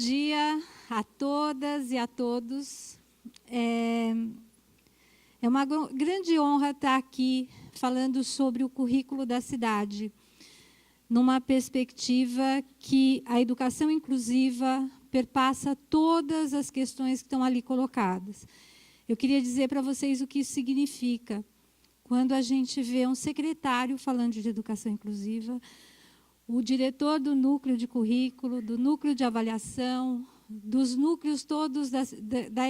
dia a todas e a todos. É uma grande honra estar aqui falando sobre o currículo da cidade, numa perspectiva que a educação inclusiva perpassa todas as questões que estão ali colocadas. Eu queria dizer para vocês o que isso significa. Quando a gente vê um secretário falando de educação inclusiva, o diretor do núcleo de currículo, do núcleo de avaliação, dos núcleos todos da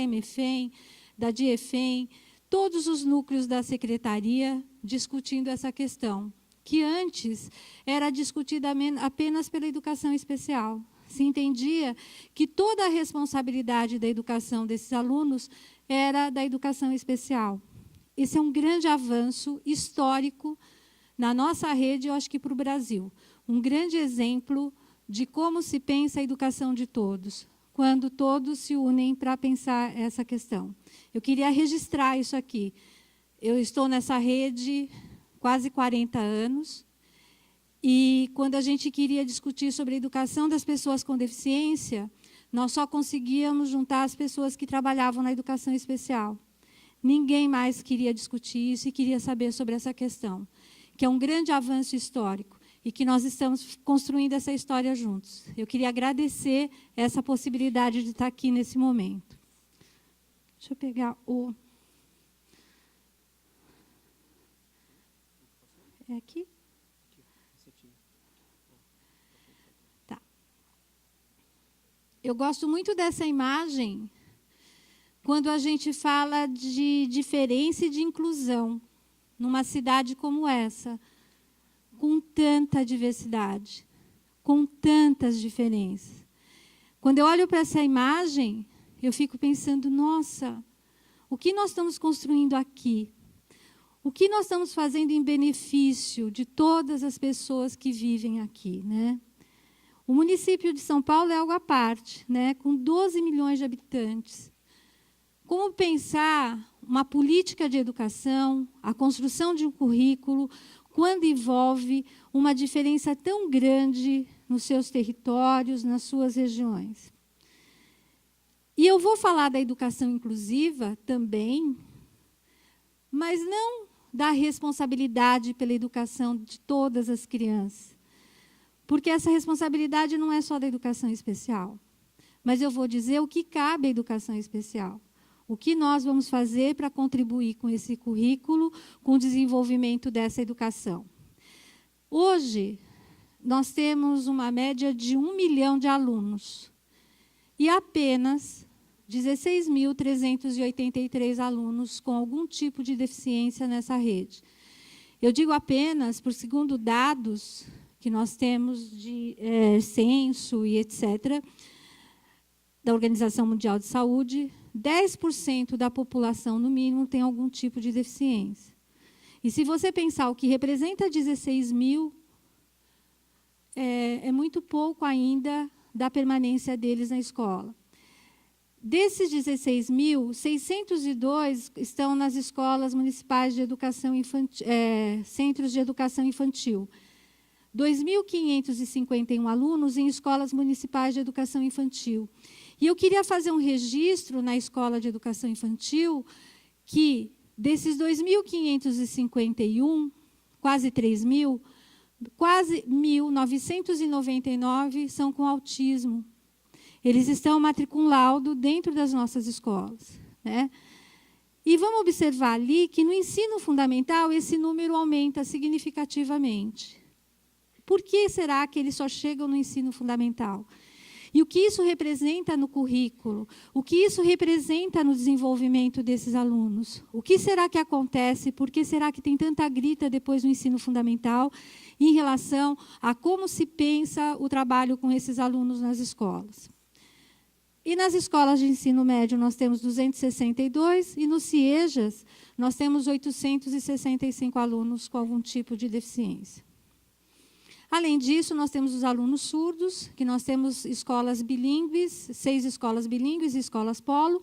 MFEM, da DIEFEM, todos os núcleos da secretaria discutindo essa questão, que antes era discutida apenas pela educação especial. Se entendia que toda a responsabilidade da educação desses alunos era da educação especial. Esse é um grande avanço histórico na nossa rede, eu acho que para o Brasil. Um grande exemplo de como se pensa a educação de todos, quando todos se unem para pensar essa questão. Eu queria registrar isso aqui. Eu estou nessa rede quase 40 anos, e quando a gente queria discutir sobre a educação das pessoas com deficiência, nós só conseguíamos juntar as pessoas que trabalhavam na educação especial. Ninguém mais queria discutir isso e queria saber sobre essa questão, que é um grande avanço histórico e que nós estamos construindo essa história juntos. Eu queria agradecer essa possibilidade de estar aqui nesse momento. Deixa eu pegar o... É aqui? Tá. Eu gosto muito dessa imagem quando a gente fala de diferença e de inclusão numa cidade como essa, com tanta diversidade, com tantas diferenças. Quando eu olho para essa imagem, eu fico pensando, nossa, o que nós estamos construindo aqui? O que nós estamos fazendo em benefício de todas as pessoas que vivem aqui, né? O município de São Paulo é algo à parte, né? Com 12 milhões de habitantes. Como pensar uma política de educação, a construção de um currículo, quando envolve uma diferença tão grande nos seus territórios, nas suas regiões? E eu vou falar da educação inclusiva também, mas não da responsabilidade pela educação de todas as crianças, porque essa responsabilidade não é só da educação especial, mas eu vou dizer o que cabe à educação especial. O que nós vamos fazer para contribuir com esse currículo, com o desenvolvimento dessa educação? Hoje, nós temos uma média de 1 milhão de alunos e apenas 16.383 alunos com algum tipo de deficiência nessa rede. Eu digo apenas, por segundo dados que nós temos de censo e etc., da Organização Mundial de Saúde, 10% da população, no mínimo, tem algum tipo de deficiência. E se você pensar o que representa 16 mil, é muito pouco ainda da permanência deles na escola. Desses 16 mil, 602 estão nas escolas municipais de educação infantil, centros de educação infantil. 2.551 alunos em escolas municipais de educação infantil. E eu queria fazer um registro na escola de educação infantil que, desses 2.551, quase 3.000, quase 1.999 são com autismo. Eles estão matriculando dentro das nossas escolas, né? E vamos observar ali que no ensino fundamental esse número aumenta significativamente. Por que será que eles só chegam no ensino fundamental? E o que isso representa no currículo? O que isso representa no desenvolvimento desses alunos? O que será que acontece? Por que será que tem tanta grita depois do ensino fundamental em relação a como se pensa o trabalho com esses alunos nas escolas? E nas escolas de ensino médio nós temos 262 e nos CIEJAS nós temos 865 alunos com algum tipo de deficiência. Além disso, nós temos os alunos surdos, que nós temos escolas bilíngues, 6 escolas bilíngues e escolas polo,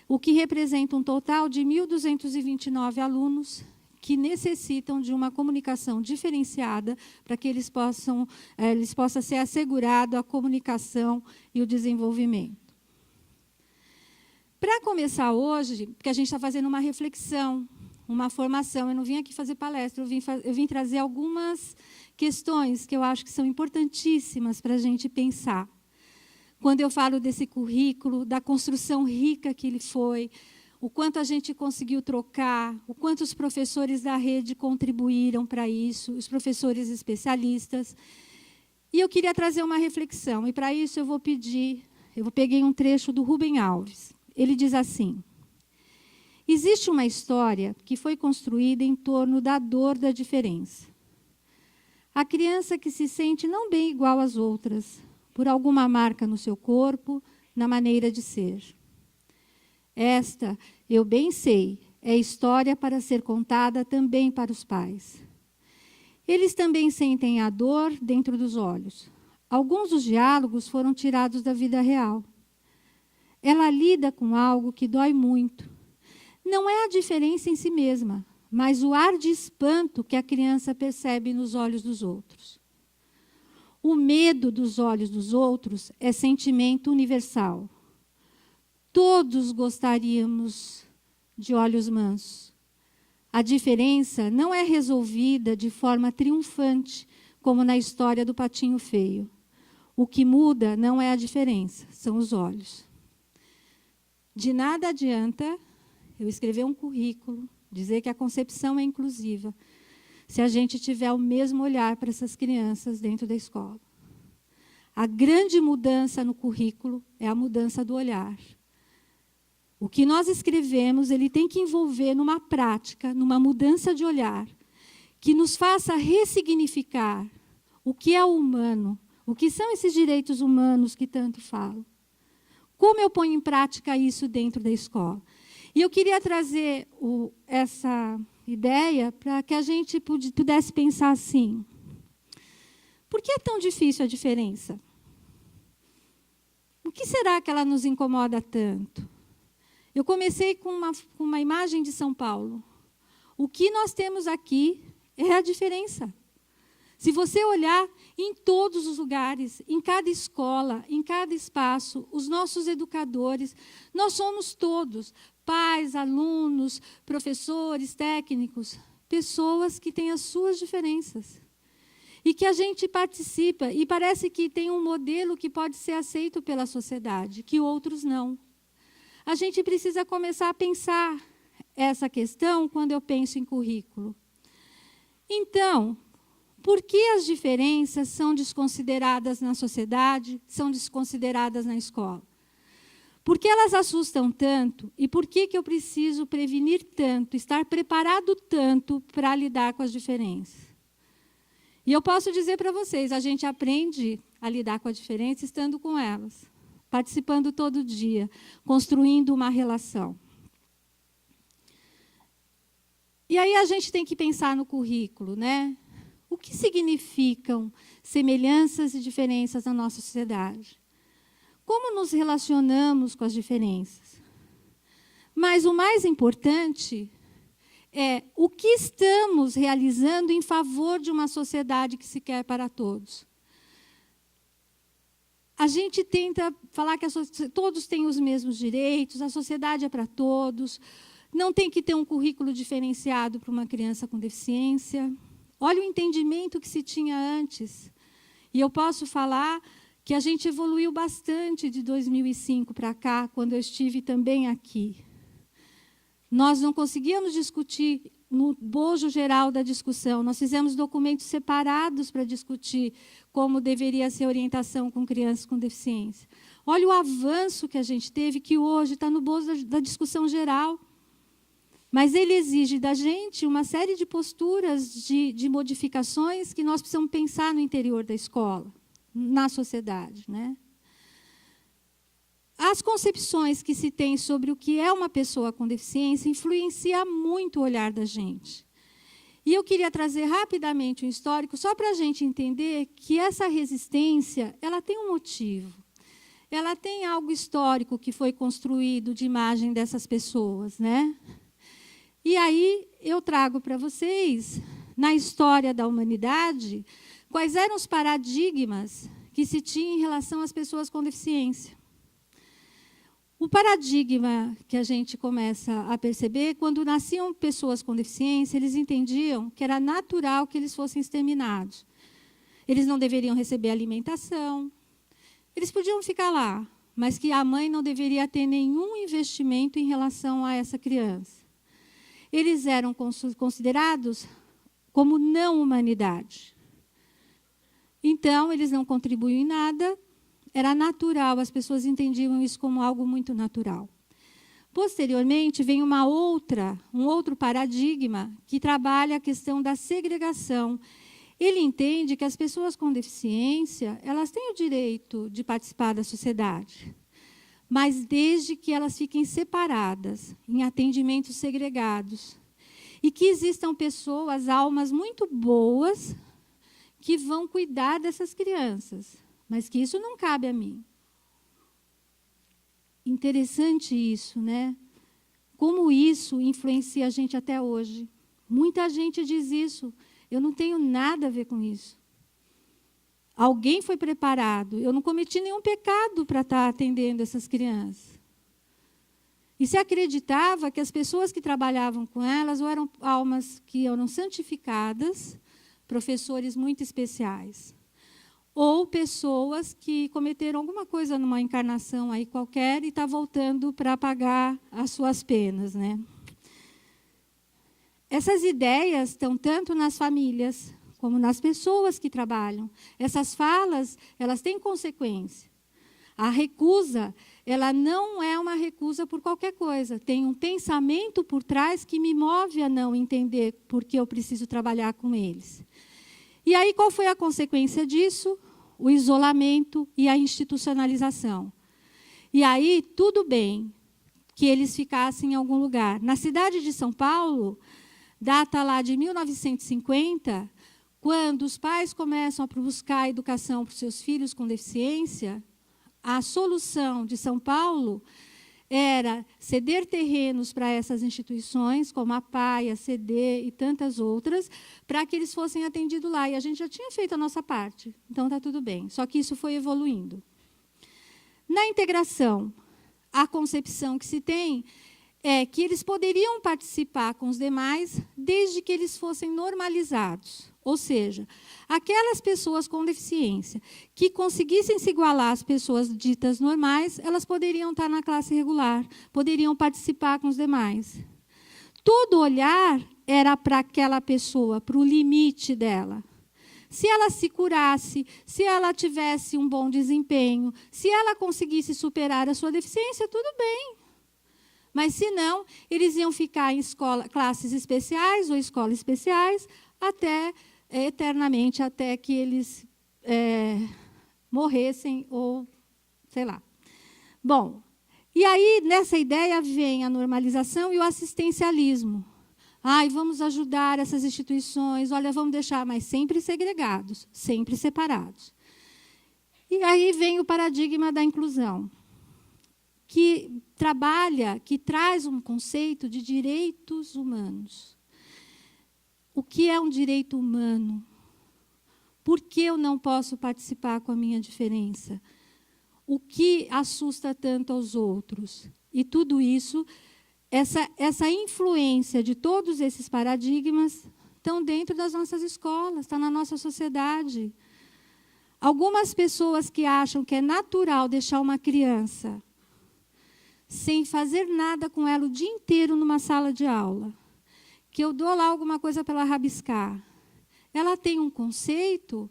o que representa um total de 1.229 alunos que necessitam de uma comunicação diferenciada para que eles possa ser assegurado a comunicação e o desenvolvimento. Para começar hoje, porque a gente está fazendo uma reflexão, uma formação, eu não vim aqui fazer palestra, eu vim trazer algumas questões que eu acho que são importantíssimas para a gente pensar. Quando eu falo desse currículo, da construção rica que ele foi, o quanto a gente conseguiu trocar, o quanto os professores da rede contribuíram para isso, os professores especialistas. E eu queria trazer uma reflexão, e para isso eu peguei um trecho do Rubem Alves. Ele diz assim: existe uma história que foi construída em torno da dor da diferença. A criança que se sente não bem igual às outras, por alguma marca no seu corpo, na maneira de ser. Esta, eu bem sei, é história para ser contada também para os pais. Eles também sentem a dor dentro dos olhos. Alguns dos diálogos foram tirados da vida real. Ela lida com algo que dói muito. Não é a diferença em si mesma, mas o ar de espanto que a criança percebe nos olhos dos outros. O medo dos olhos dos outros é sentimento universal. Todos gostaríamos de olhos mansos. A diferença não é resolvida de forma triunfante, como na história do patinho feio. O que muda não é a diferença, são os olhos. De nada adianta eu escrever um currículo, dizer que a concepção é inclusiva, se a gente tiver o mesmo olhar para essas crianças dentro da escola. A grande mudança no currículo é a mudança do olhar. O que nós escrevemos, ele tem que envolver numa prática, numa mudança de olhar, que nos faça ressignificar o que é o humano, o que são esses direitos humanos que tanto falo. Como eu ponho em prática isso dentro da escola? E eu queria trazer essa ideia para que a gente pudesse pensar assim: por que é tão difícil a diferença? O que será que ela nos incomoda tanto? Eu comecei com uma imagem de São Paulo. O que nós temos aqui é a diferença. Se você olhar em todos os lugares, em cada escola, em cada espaço, os nossos educadores, nós somos todos, pais, alunos, professores, técnicos, pessoas que têm as suas diferenças. E que a gente participa, e parece que tem um modelo que pode ser aceito pela sociedade, que outros não. A gente precisa começar a pensar essa questão quando eu penso em currículo. Então, por que as diferenças são desconsideradas na sociedade, são desconsideradas na escola? Por que elas assustam tanto e por que eu preciso prevenir tanto, estar preparado tanto para lidar com as diferenças? E eu posso dizer para vocês, a gente aprende a lidar com a diferença estando com elas, participando todo dia, construindo uma relação. E aí a gente tem que pensar no currículo, né? O que significam semelhanças e diferenças na nossa sociedade? Como nos relacionamos com as diferenças? Mas o mais importante é o que estamos realizando em favor de uma sociedade que se quer para todos. A gente tenta falar que todos têm os mesmos direitos, a sociedade é para todos, não tem que ter um currículo diferenciado para uma criança com deficiência. Olha o entendimento que se tinha antes. E eu posso falar que a gente evoluiu bastante de 2005 para cá, quando eu estive também aqui. Nós não conseguíamos discutir no bojo geral da discussão. Nós fizemos documentos separados para discutir como deveria ser a orientação com crianças com deficiência. Olha o avanço que a gente teve, que hoje está no bojo da discussão geral. Mas ele exige da gente uma série de posturas, de modificações que nós precisamos pensar no interior da escola, na sociedade, né? As concepções que se tem sobre o que é uma pessoa com deficiência influenciam muito o olhar da gente. E eu queria trazer rapidamente um histórico, só para a gente entender que essa resistência ela tem um motivo. Ela tem algo histórico que foi construído de imagem dessas pessoas, né? E aí eu trago para vocês, na história da humanidade, quais eram os paradigmas que se tinha em relação às pessoas com deficiência. O paradigma que a gente começa a perceber, quando nasciam pessoas com deficiência, eles entendiam que era natural que eles fossem exterminados. Eles não deveriam receber alimentação, eles podiam ficar lá, mas que a mãe não deveria ter nenhum investimento em relação a essa criança. Eles eram considerados como não humanidade. Então, eles não contribuíam em nada, era natural, as pessoas entendiam isso como algo muito natural. Posteriormente, vem um outro paradigma que trabalha a questão da segregação. Ele entende que as pessoas com deficiência, elas têm o direito de participar da sociedade, mas desde que elas fiquem separadas, em atendimentos segregados. E que existam pessoas, almas muito boas, que vão cuidar dessas crianças, mas que isso não cabe a mim. Interessante isso, né? Como isso influencia a gente até hoje. Muita gente diz isso. Eu não tenho nada a ver com isso. Alguém foi preparado. Eu não cometi nenhum pecado para estar atendendo essas crianças. E se acreditava que as pessoas que trabalhavam com elas ou eram almas que eram santificadas, professores muito especiais, ou pessoas que cometeram alguma coisa numa encarnação aí qualquer e está voltando para pagar as suas penas, né? Essas ideias estão tanto nas famílias como nas pessoas que trabalham. Essas falas, elas têm consequência. A recusa, ela não é uma recusa por qualquer coisa. Tem um pensamento por trás que me move a não entender por que eu preciso trabalhar com eles. E aí, qual foi a consequência disso? O isolamento e a institucionalização. E aí, tudo bem que eles ficassem em algum lugar. Na cidade de São Paulo, data lá de 1950, quando os pais começam a buscar a educação para os seus filhos com deficiência, a solução de São Paulo era ceder terrenos para essas instituições, como a PAI, a CD e tantas outras, para que eles fossem atendidos lá. E a gente já tinha feito a nossa parte, então está tudo bem. Só que isso foi evoluindo. Na integração, a concepção que se tem é que eles poderiam participar com os demais desde que eles fossem normalizados. Ou seja, aquelas pessoas com deficiência que conseguissem se igualar às pessoas ditas normais, elas poderiam estar na classe regular, poderiam participar com os demais. Todo olhar era para aquela pessoa, para o limite dela. Se ela se curasse, se ela tivesse um bom desempenho, se ela conseguisse superar a sua deficiência, tudo bem. Mas, se não, eles iam ficar em classes especiais ou escolas especiais eternamente, até que eles morressem ou, sei lá. Bom, e aí, nessa ideia, vem a normalização e o assistencialismo. Ai, vamos ajudar essas instituições, olha, vamos deixar, mas sempre segregados, sempre separados. E aí vem o paradigma da inclusão, que traz um conceito de direitos humanos. O que é um direito humano? Por que eu não posso participar com a minha diferença? O que assusta tanto aos outros? E tudo isso, essa influência de todos esses paradigmas estão dentro das nossas escolas, está na nossa sociedade. Algumas pessoas que acham que é natural deixar uma criança sem fazer nada com ela o dia inteiro numa sala de aula, que eu dou lá alguma coisa para ela rabiscar, ela tem um conceito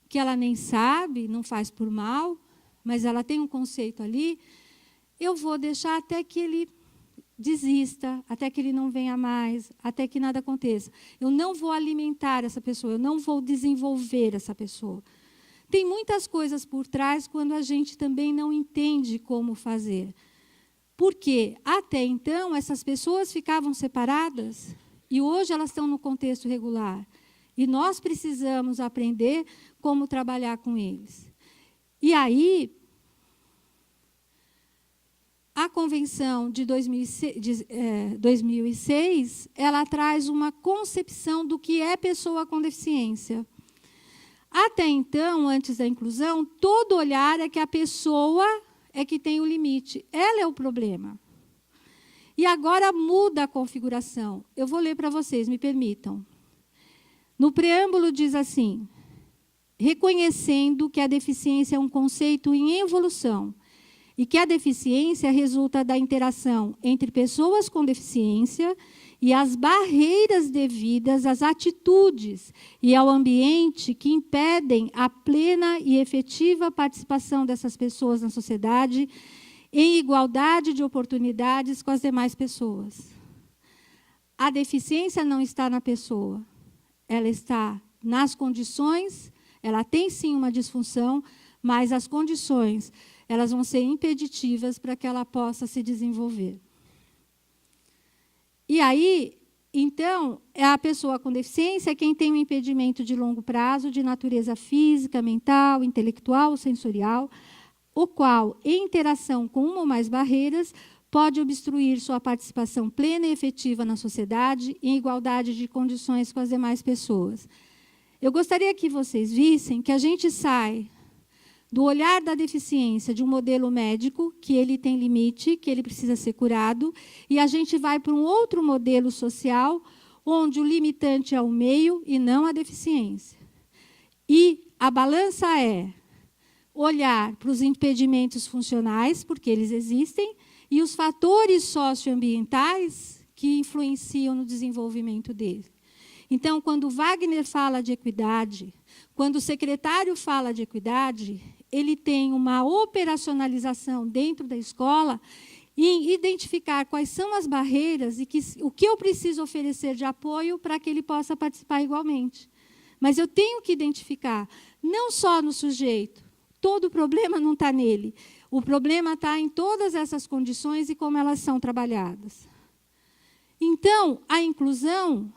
que ela nem sabe, não faz por mal, mas ela tem um conceito ali, eu vou deixar até que ele desista, até que ele não venha mais, até que nada aconteça. Eu não vou alimentar essa pessoa, eu não vou desenvolver essa pessoa. Tem muitas coisas por trás quando a gente também não entende como fazer. Porque, até então, essas pessoas ficavam separadas e hoje elas estão no contexto regular. E nós precisamos aprender como trabalhar com eles. E aí, a Convenção de 2006, ela traz uma concepção do que é pessoa com deficiência. Até então, antes da inclusão, todo olhar é que a pessoa é que tem o limite. Ela é o problema. E agora muda a configuração. Eu vou ler para vocês, me permitam. No preâmbulo diz assim: reconhecendo que a deficiência é um conceito em evolução e que a deficiência resulta da interação entre pessoas com deficiência e as barreiras devidas às atitudes e ao ambiente que impedem a plena e efetiva participação dessas pessoas na sociedade em igualdade de oportunidades com as demais pessoas. A deficiência não está na pessoa, ela está nas condições, ela tem sim uma disfunção, mas as condições, elas vão ser impeditivas para que ela possa se desenvolver. E aí, então, é a pessoa com deficiência quem tem um impedimento de longo prazo, de natureza física, mental, intelectual, sensorial, o qual, em interação com uma ou mais barreiras, pode obstruir sua participação plena e efetiva na sociedade, em igualdade de condições com as demais pessoas. Eu gostaria que vocês vissem que a gente sai do olhar da deficiência de um modelo médico, que ele tem limite, que ele precisa ser curado, e a gente vai para um outro modelo social, onde o limitante é o meio e não a deficiência. E a balança é olhar para os impedimentos funcionais, porque eles existem, e os fatores socioambientais que influenciam no desenvolvimento dele. Então, quando Wagner fala de equidade, quando o secretário fala de equidade, ele tem uma operacionalização dentro da escola em identificar quais são as barreiras e o que eu preciso oferecer de apoio para que ele possa participar igualmente. Mas eu tenho que identificar, não só no sujeito, todo o problema não está nele, o problema está em todas essas condições e como elas são trabalhadas. Então, a inclusão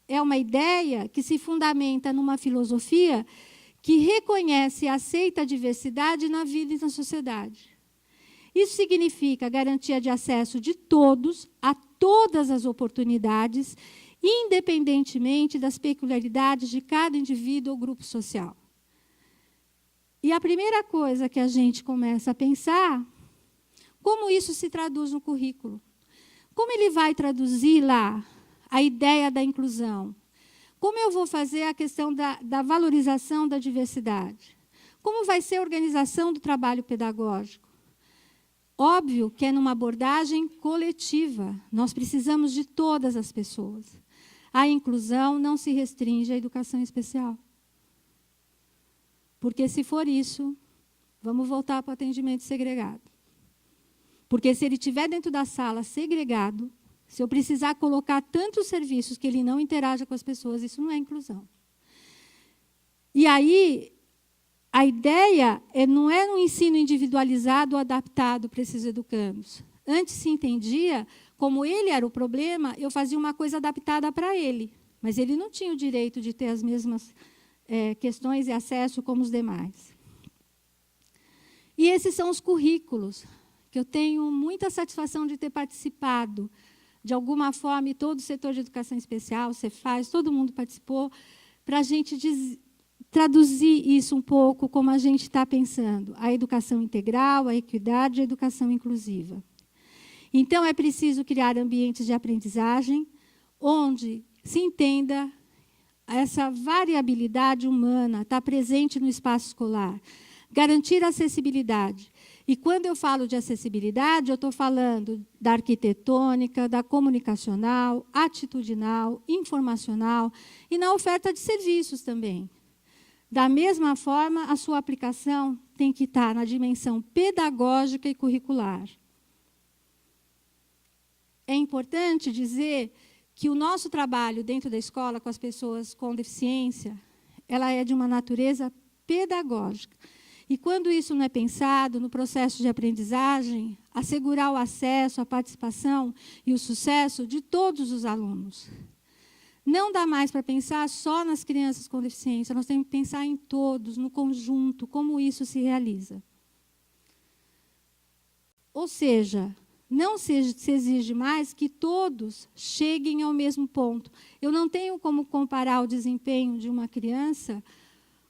é uma ideia que se fundamenta numa filosofia que reconhece e aceita a diversidade na vida e na sociedade. Isso significa garantia de acesso de todos a todas as oportunidades, independentemente das peculiaridades de cada indivíduo ou grupo social. E a primeira coisa que a gente começa a pensar, como isso se traduz no currículo? Como ele vai traduzir lá a ideia da inclusão? Como eu vou fazer a questão da valorização da diversidade? Como vai ser a organização do trabalho pedagógico? Óbvio que é numa abordagem coletiva. Nós precisamos de todas as pessoas. A inclusão não se restringe à educação especial. Porque, se for isso, vamos voltar para o atendimento segregado. Porque, se ele estiver dentro da sala segregado, se eu precisar colocar tantos serviços que ele não interaja com as pessoas, isso não é inclusão. E aí, a ideia não é um ensino individualizado ou adaptado para esses educandos. Antes se entendia, como ele era o problema, eu fazia uma coisa adaptada para ele. Mas ele não tinha o direito de ter as mesmas questões e acesso como os demais. E esses são os currículos, que eu tenho muita satisfação de ter participado. De alguma forma, e todo o setor de educação especial, Cefaz, todo mundo participou, para a gente traduzir isso um pouco como a gente está pensando. A educação integral, a equidade e a educação inclusiva. Então, é preciso criar ambientes de aprendizagem onde se entenda essa variabilidade humana, está presente no espaço escolar. Garantir a acessibilidade. E quando eu falo de acessibilidade, eu estou falando da arquitetônica, da comunicacional, atitudinal, informacional e na oferta de serviços também. Da mesma forma, a sua aplicação tem que estar na dimensão pedagógica e curricular. É importante dizer que o nosso trabalho dentro da escola com as pessoas com deficiência, ela é de uma natureza pedagógica. E quando isso não é pensado no processo de aprendizagem, assegurar o acesso, a participação e o sucesso de todos os alunos. Não dá mais para pensar só nas crianças com deficiência, nós temos que pensar em todos, no conjunto, como isso se realiza. Ou seja, não se exige mais que todos cheguem ao mesmo ponto. Eu não tenho como comparar o desempenho de uma criança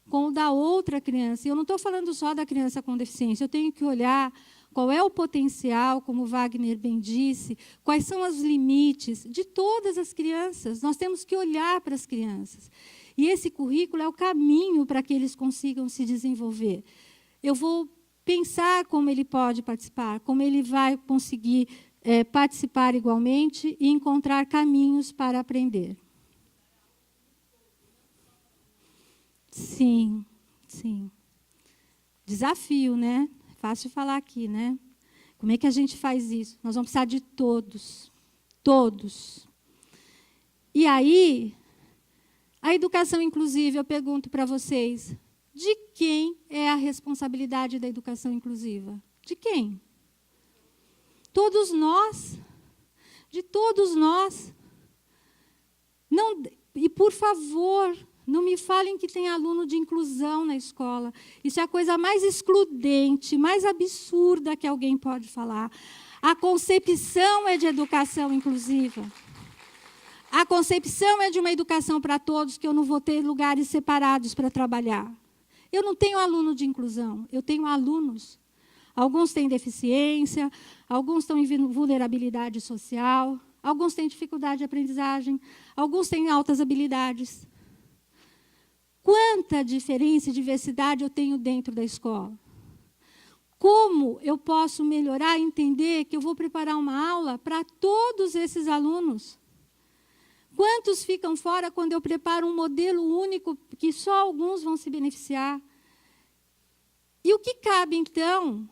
com o da outra criança. Eu não estou falando só da criança com deficiência, eu tenho que olhar qual é o potencial, como o Wagner bem disse, quais são os limites de todas as crianças. Nós temos que olhar para as crianças. E esse currículo é o caminho para que eles consigam se desenvolver. Eu vou pensar como ele pode participar, como ele vai conseguir participar igualmente e encontrar caminhos para aprender. Sim, sim. Desafio, né? Fácil falar aqui, né? Como é que a gente faz isso? Nós vamos precisar de todos. Todos. E aí, a educação inclusiva, eu pergunto para vocês, de quem é a responsabilidade da educação inclusiva? De quem? Todos nós. De todos nós. Não, e, por favor, não me falem que tem aluno de inclusão na escola. Isso é a coisa mais excludente, mais absurda que alguém pode falar. A concepção é de educação inclusiva. A concepção é de uma educação para todos, que eu não vou ter lugares separados para trabalhar. Eu não tenho aluno de inclusão, eu tenho alunos. Alguns têm deficiência, alguns estão em vulnerabilidade social, alguns têm dificuldade de aprendizagem, alguns têm altas habilidades. Quanta diferença e diversidade eu tenho dentro da escola? Como eu posso melhorar e entender que eu vou preparar uma aula para todos esses alunos? Quantos ficam fora quando eu preparo um modelo único que só alguns vão se beneficiar? E o que cabe, então,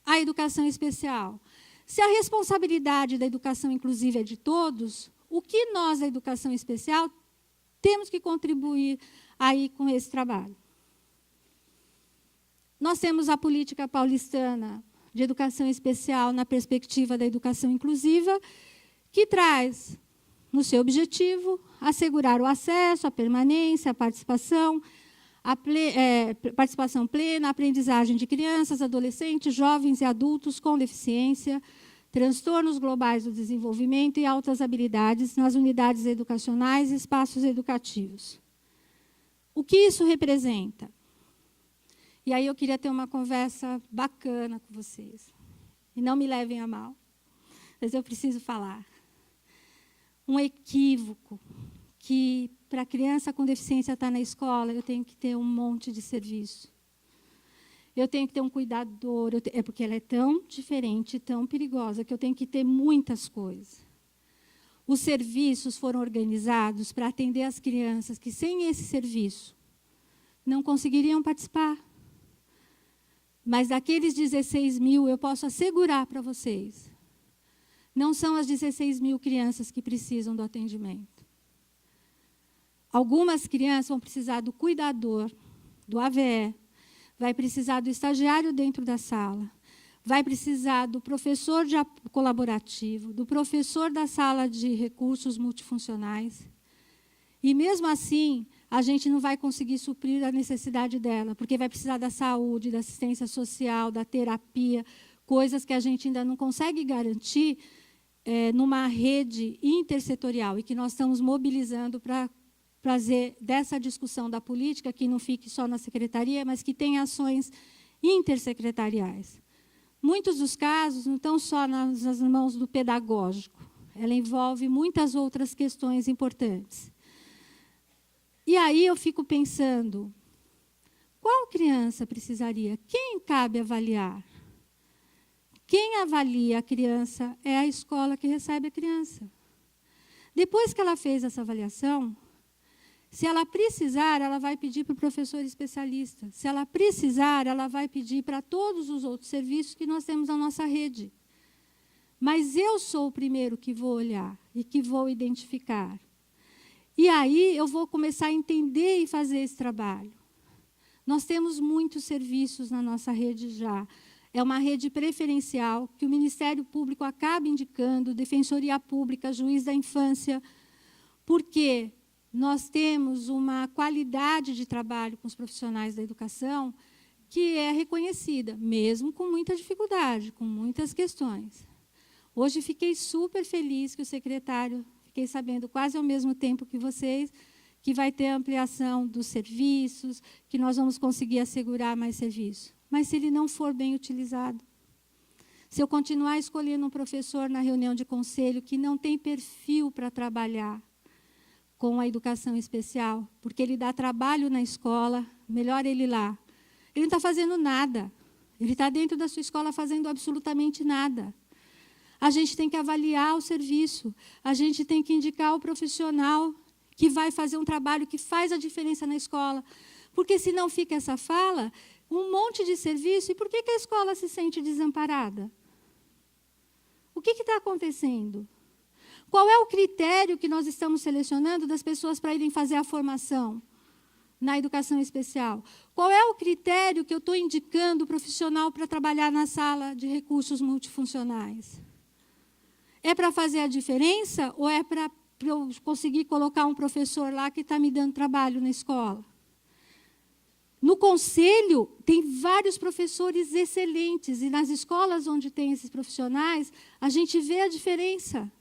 à educação especial? Se a responsabilidade da educação inclusiva é de todos, o que nós, da educação especial, temos que contribuir aí com esse trabalho? Nós temos a política paulistana de educação especial na perspectiva da educação inclusiva, que traz no seu objetivo assegurar o acesso, a permanência, a participação plena, a aprendizagem de crianças, adolescentes, jovens e adultos com deficiência, transtornos globais do desenvolvimento e altas habilidades nas unidades educacionais e espaços educativos. O que isso representa? E aí eu queria ter uma conversa bacana com vocês. E não me levem a mal, mas eu preciso falar. Um equívoco que, para a criança com deficiência estar na escola, eu tenho que ter um monte de serviço. Eu tenho que ter um cuidador, é porque ela é tão diferente, tão perigosa, que eu tenho que ter muitas coisas. Os serviços foram organizados para atender as crianças que, sem esse serviço, não conseguiriam participar. Mas daqueles 16 mil, eu posso assegurar para vocês, não são as 16 mil crianças que precisam do atendimento. Algumas crianças vão precisar do cuidador, do AVE, vai precisar do estagiário dentro da sala, vai precisar do professor colaborativo, do professor da sala de recursos multifuncionais. E, mesmo assim, a gente não vai conseguir suprir a necessidade dela, porque vai precisar da saúde, da assistência social, da terapia, coisas que a gente ainda não consegue garantir numa rede intersetorial e que nós estamos mobilizando para fazer dessa discussão da política que não fique só na secretaria, mas que tenha ações intersecretariais. Muitos dos casos não estão só nas mãos do pedagógico, ela envolve muitas outras questões importantes. E aí eu fico pensando, qual criança precisaria? Quem cabe avaliar? Quem avalia a criança é a escola que recebe a criança. Depois que ela fez essa avaliação, se ela precisar, ela vai pedir para o professor especialista. Se ela precisar, ela vai pedir para todos os outros serviços que nós temos na nossa rede. Mas eu sou o primeiro que vou olhar e que vou identificar. E aí eu vou começar a entender e fazer esse trabalho. Nós temos muitos serviços na nossa rede já. É uma rede preferencial que o Ministério Público acaba indicando, Defensoria Pública, Juiz da Infância, porque nós temos uma qualidade de trabalho com os profissionais da educação que é reconhecida, mesmo com muita dificuldade, com muitas questões. Hoje fiquei super feliz que o secretário, fiquei sabendo quase ao mesmo tempo que vocês, que vai ter ampliação dos serviços, que nós vamos conseguir assegurar mais serviço. Mas se ele não for bem utilizado, se eu continuar escolhendo um professor na reunião de conselho que não tem perfil para trabalhar com a educação especial, porque ele dá trabalho na escola, melhor ele lá. Ele não está fazendo nada. Ele está dentro da sua escola fazendo absolutamente nada. A gente tem que avaliar o serviço. A gente tem que indicar o profissional que vai fazer um trabalho que faz a diferença na escola. Porque, se não fica essa fala, um monte de serviço, e por que a escola se sente desamparada? O que está acontecendo? Qual é o critério que nós estamos selecionando das pessoas para irem fazer a formação na educação especial? Qual é o critério que eu estou indicando o profissional para trabalhar na sala de recursos multifuncionais? É para fazer a diferença ou é para eu conseguir colocar um professor lá que está me dando trabalho na escola? No conselho, tem vários professores excelentes, e nas escolas onde tem esses profissionais, a gente vê a diferença.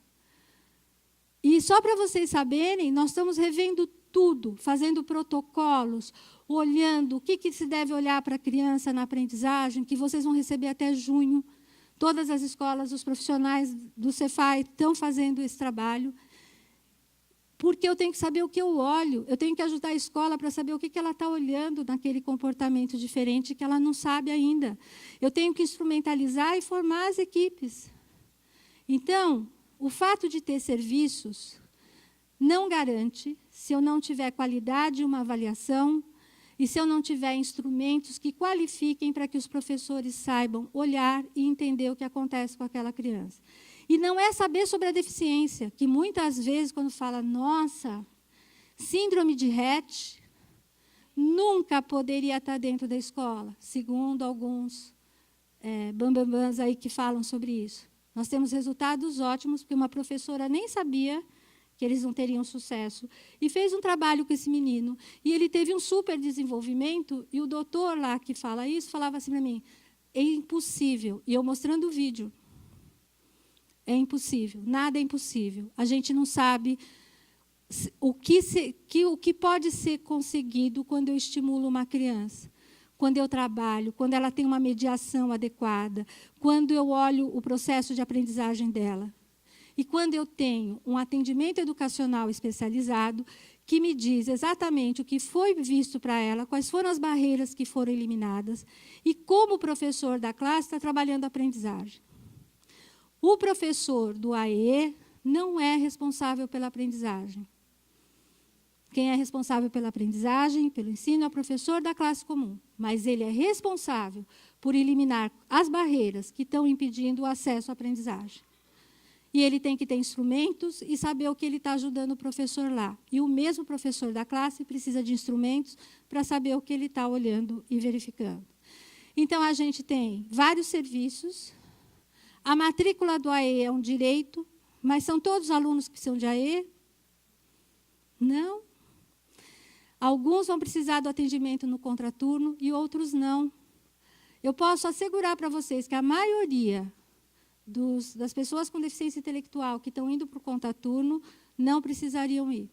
E só para vocês saberem, nós estamos revendo tudo, fazendo protocolos, olhando o que se deve olhar para a criança na aprendizagem, que vocês vão receber até junho. Todas as escolas, os profissionais do Cefai estão fazendo esse trabalho. Porque eu tenho que saber o que eu olho, eu tenho que ajudar a escola para saber o que ela está olhando naquele comportamento diferente que ela não sabe ainda. Eu tenho que instrumentalizar e formar as equipes. Então, o fato de ter serviços não garante, se eu não tiver qualidade e uma avaliação, e se eu não tiver instrumentos que qualifiquem para que os professores saibam olhar e entender o que acontece com aquela criança. E não é saber sobre a deficiência, que muitas vezes, quando fala, nossa, síndrome de Rett nunca poderia estar dentro da escola, segundo alguns bambambãs aí que falam sobre isso. Nós temos resultados ótimos, porque uma professora nem sabia que eles não teriam sucesso, e fez um trabalho com esse menino, e ele teve um super desenvolvimento, e o doutor lá que fala isso, falava assim para mim, é impossível, e eu mostrando o vídeo, é impossível, nada é impossível. A gente não sabe o que pode ser conseguido quando eu estimulo uma criança, quando eu trabalho, quando ela tem uma mediação adequada, quando eu olho o processo de aprendizagem dela. E quando eu tenho um atendimento educacional especializado que me diz exatamente o que foi visto para ela, quais foram as barreiras que foram eliminadas e como o professor da classe está trabalhando a aprendizagem. O professor do AE não é responsável pela aprendizagem. Quem é responsável pela aprendizagem, pelo ensino, é o professor da classe comum. Mas ele é responsável por eliminar as barreiras que estão impedindo o acesso à aprendizagem. E ele tem que ter instrumentos e saber o que ele está ajudando o professor lá. E o mesmo professor da classe precisa de instrumentos para saber o que ele está olhando e verificando. Então, a gente tem vários serviços. A matrícula do AE é um direito, mas são todos alunos que são de AE? Não. Alguns vão precisar do atendimento no contraturno e outros não. Eu posso assegurar para vocês que a maioria das pessoas com deficiência intelectual que estão indo para o contraturno não precisariam ir.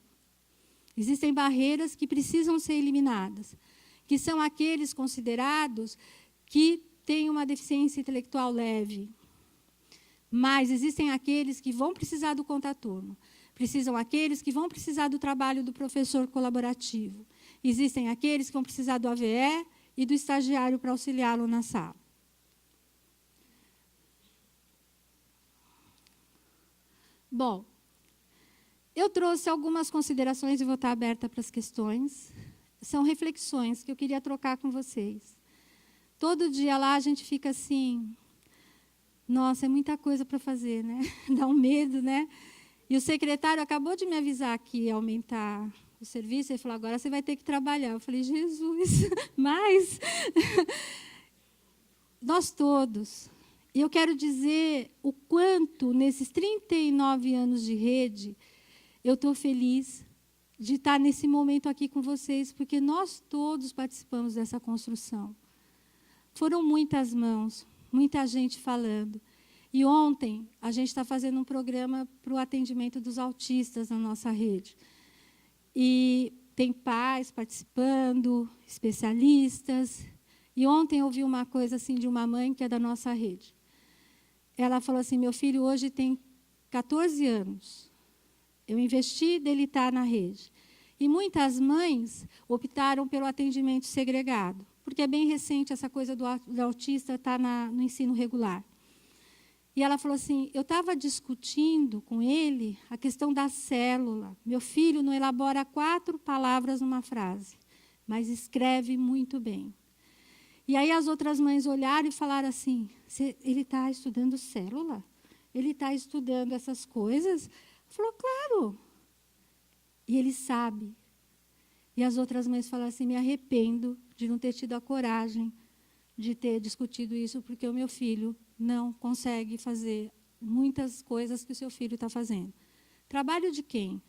Existem barreiras que precisam ser eliminadas, que são aqueles considerados que têm uma deficiência intelectual leve. Mas existem aqueles que vão precisar do contraturno. Precisam aqueles que vão precisar do trabalho do professor colaborativo. Existem aqueles que vão precisar do AVE e do estagiário para auxiliá-lo na sala. Bom, eu trouxe algumas considerações e vou estar aberta para as questões. São reflexões que eu queria trocar com vocês. Todo dia lá a gente fica assim, nossa, é muita coisa para fazer, né? Dá um medo, né? E o secretário acabou de me avisar que ia aumentar o serviço, ele falou, agora você vai ter que trabalhar. Eu falei, Jesus, mas nós todos. E eu quero dizer o quanto, nesses 39 anos de rede, eu estou feliz de estar nesse momento aqui com vocês, porque nós todos participamos dessa construção. Foram muitas mãos, muita gente falando. E ontem, a gente está fazendo um programa para o atendimento dos autistas na nossa rede. E tem pais participando, especialistas. E ontem eu ouvi uma coisa assim de uma mãe que é da nossa rede. Ela falou assim, meu filho hoje tem 14 anos. Eu investi dele estar na rede. E muitas mães optaram pelo atendimento segregado, porque é bem recente essa coisa do autista estar no ensino regular. E ela falou assim, eu estava discutindo com ele a questão da célula. Meu filho não elabora 4 palavras numa frase, mas escreve muito bem. E aí as outras mães olharam e falaram assim, ele está estudando célula? Ele está estudando essas coisas? Falou, claro. E ele sabe. E as outras mães falaram assim, me arrependo de não ter tido a coragem de ter discutido isso, porque o meu filho não consegue fazer muitas coisas que o seu filho está fazendo. Trabalho de quem?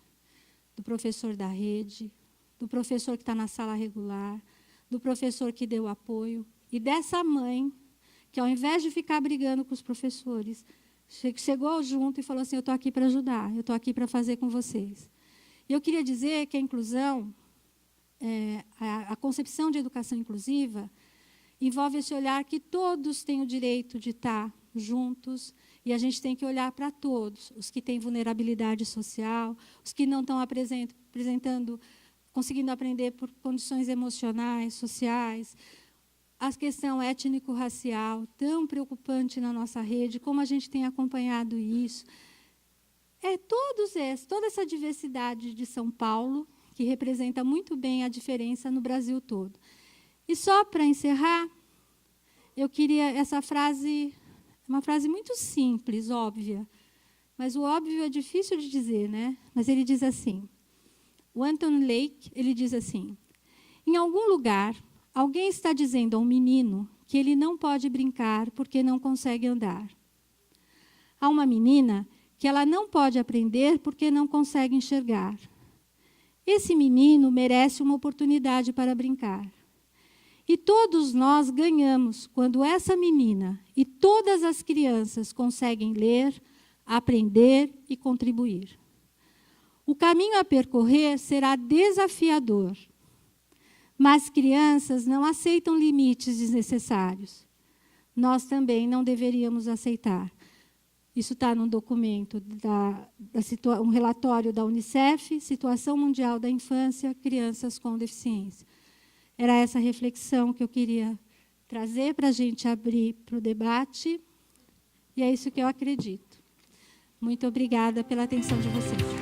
Do professor da rede, do professor que está na sala regular, do professor que deu apoio, e dessa mãe, que ao invés de ficar brigando com os professores, chegou junto e falou assim, eu estou aqui para ajudar, eu estou aqui para fazer com vocês. E eu queria dizer que a inclusão, a concepção de educação inclusiva, envolve esse olhar que todos têm o direito de estar juntos, e a gente tem que olhar para todos, os que têm vulnerabilidade social, os que não estão conseguindo aprender por condições emocionais, sociais, a questão étnico-racial, tão preocupante na nossa rede, como a gente tem acompanhado isso. Toda essa diversidade de São Paulo, que representa muito bem a diferença no Brasil todo. E só para encerrar, eu queria essa frase, uma frase muito simples, óbvia, mas o óbvio é difícil de dizer, né? Mas ele diz assim, o Anton Lake, ele diz assim, em algum lugar, alguém está dizendo a um menino que ele não pode brincar porque não consegue andar. Há uma menina que ela não pode aprender porque não consegue enxergar. Esse menino merece uma oportunidade para brincar. E todos nós ganhamos quando essa menina e todas as crianças conseguem ler, aprender e contribuir. O caminho a percorrer será desafiador, mas crianças não aceitam limites desnecessários. Nós também não deveríamos aceitar. Isso está num documento, um relatório da Unicef, Situação Mundial da Infância, Crianças com Deficiência. Era essa reflexão que eu queria trazer para a gente abrir para o debate, e é isso que eu acredito. Muito obrigada pela atenção de vocês.